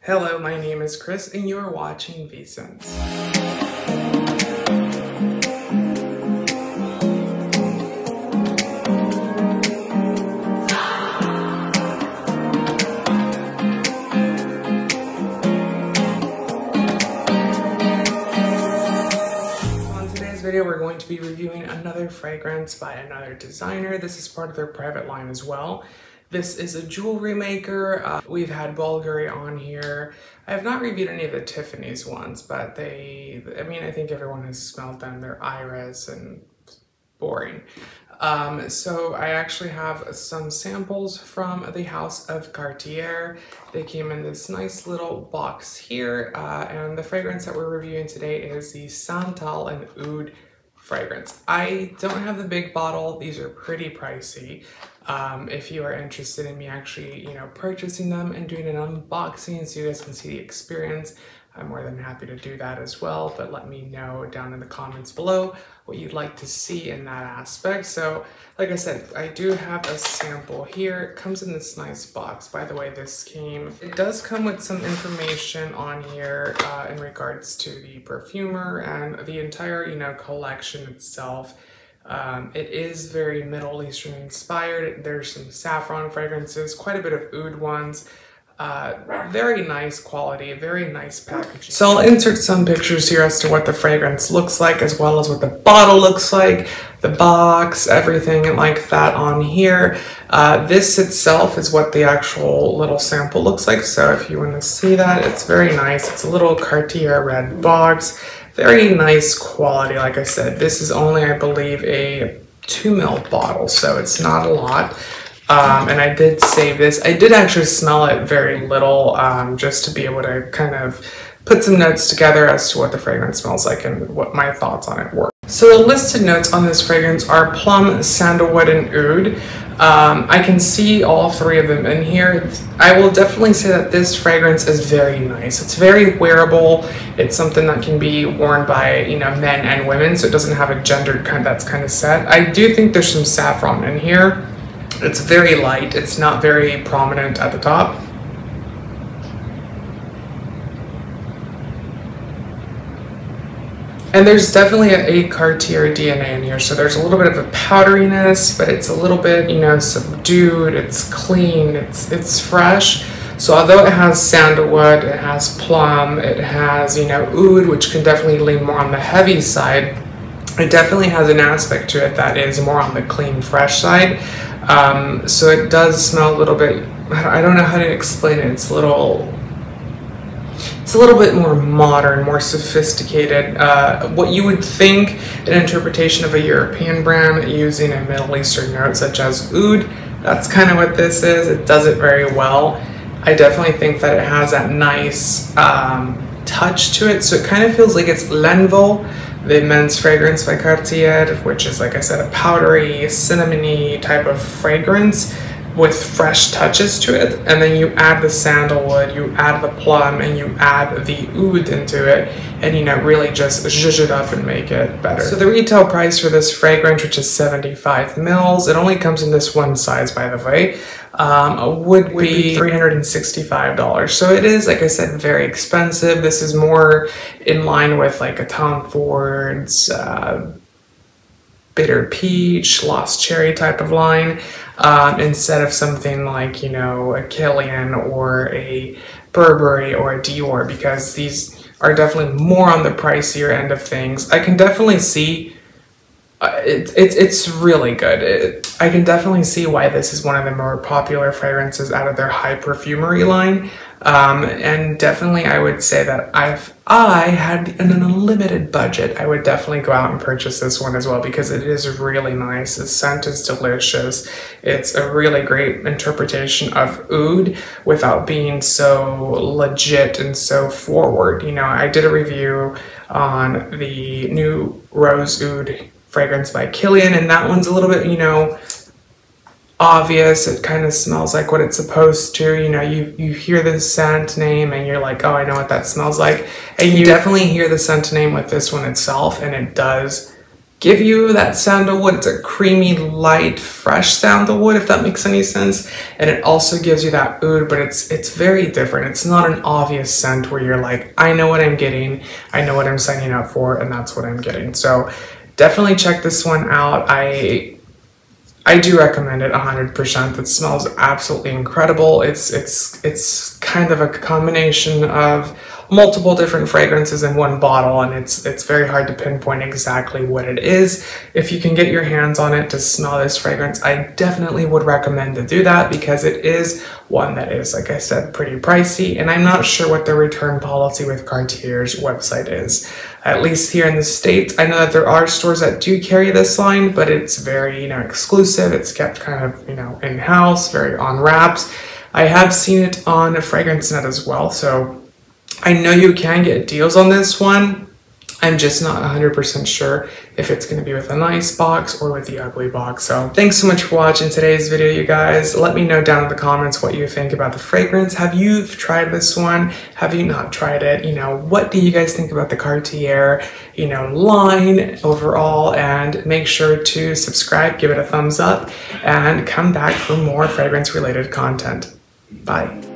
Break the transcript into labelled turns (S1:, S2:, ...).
S1: Hello, my name is Chris and you are watching VSense. On today's video, we're going to be reviewing another fragrance by another designer. This is part of their private line as well. This is a jewelry maker. We've had Bulgari on here. I have not reviewed any of the Tiffany's ones, but I think everyone has smelled them. They're HEURES and boring. So I actually have some samples from the house of Cartier. They came in this nice little box here, and the fragrance that we're reviewing today is the Santal and Oud fragrance. I don't have the big bottle. These are pretty pricey. If you are interested in me actually, purchasing them and doing an unboxing so you guys can see the experience, I'm more than happy to do that as well, but let me know down in the comments below what you'd like to see in that aspect. So, like I said, I do have a sample here. It comes in this nice box. By the way, it does come with some information on here in regards to the perfumer and the entire, collection itself. It is very Middle Eastern inspired. There's some saffron fragrances, quite a bit of oud ones. Very nice quality, very nice packaging. So I'll insert some pictures here as to what the fragrance looks like, as well as what the bottle looks like, the box, everything like that on here. This itself is what the actual little sample looks like. So if you want to see that, it's very nice. It's a little Cartier red box. Very nice quality. Like I said, this is only, I believe, a 2 ml bottle, so it's not a lot. And I did save this. I did actually smell it very little, just to be able to kind of put some notes together as to what the fragrance smells like and what my thoughts on it were. So the listed notes on this fragrance are plum, sandalwood, and oud. I can see all three of them in here. I will definitely say that this fragrance is very nice. It's very wearable. It's something that can be worn by, men and women, so it doesn't have a gendered that's kind of set. I do think there's some saffron in here. It's very light. It's not very prominent at the top. And there's definitely a Cartier DNA in here. So there's a little bit of a powderiness, but it's a little bit, subdued. It's clean. It's fresh. So although it has sandalwood, it has plum, it has, oud, which can definitely lean more on the heavy side. It definitely has an aspect to it that is more on the clean, fresh side. So it does smell a little bit, I don't know how to explain it. It's a little bit more modern, more sophisticated. What you would think an interpretation of a European brand using a Middle Eastern note such as oud, that's kind of what this is. It does it very well. I definitely think that it has that nice touch to it. So it kind of feels like it's L'Envol, the men's fragrance by Cartier, which is, like I said, a powdery, cinnamony type of fragrance with fresh touches to it. And then you add the sandalwood, you add the plum, and you add the oud into it, and really just zhuzh it up and make it better. So the retail price for this fragrance, which is 75 mils, it only comes in this one size, by the way, would be $365. So it is, like I said, very expensive. This is more in line with like a Tom Ford's Bitter Peach, Lost Cherry type of line, instead of something like, a Kilian or a Burberry or a Dior, because these are definitely more on the pricier end of things. I can definitely see it's really good. I can definitely see why this is one of the more popular fragrances out of their high perfumery line. And definitely I would say that if I had an unlimited budget, I would definitely go out and purchase this one as well, because it is really nice. The scent is delicious. It's a really great interpretation of oud without being so legit and so forward. I did a review on the new Rose Oud fragrance by Kilian, and that one's a little bit, obvious. It kind of smells like what it's supposed to. You hear the scent name and you're like, oh, I know what that smells like. And you definitely hear the scent name with this one itself, and it does give you that sandalwood. It's a creamy, light, fresh sandalwood, if that makes any sense. And it also gives you that oud, but it's very different. It's not an obvious scent where you're like, I know what I'm getting, I know what I'm signing up for, and that's what I'm getting. So definitely check this one out. I do recommend it 100%. It smells absolutely incredible. It's kind of a combination of multiple different fragrances in one bottle, and it's very hard to pinpoint exactly what it is. If you can get your hands on it to smell this fragrance, I definitely would recommend to do that, because it is one that is, like I said, pretty pricey, and I'm not sure what the return policy with Cartier's website is. At least here in the States, I know that there are stores that do carry this line, but it's very, exclusive. It's kept kind of, in-house, very on wraps. I have seen it on a fragrance net as well, so I know you can get deals on this one. I'm just not 100% sure if it's going to be with a nice box or with the ugly box. So thanks so much for watching today's video, you guys. Let me know down in the comments what you think about the fragrance. Have you tried this one? Have you not tried it? What do you guys think about the Cartier, line overall? And make sure to subscribe, give it a thumbs up, and come back for more fragrance related content. Bye.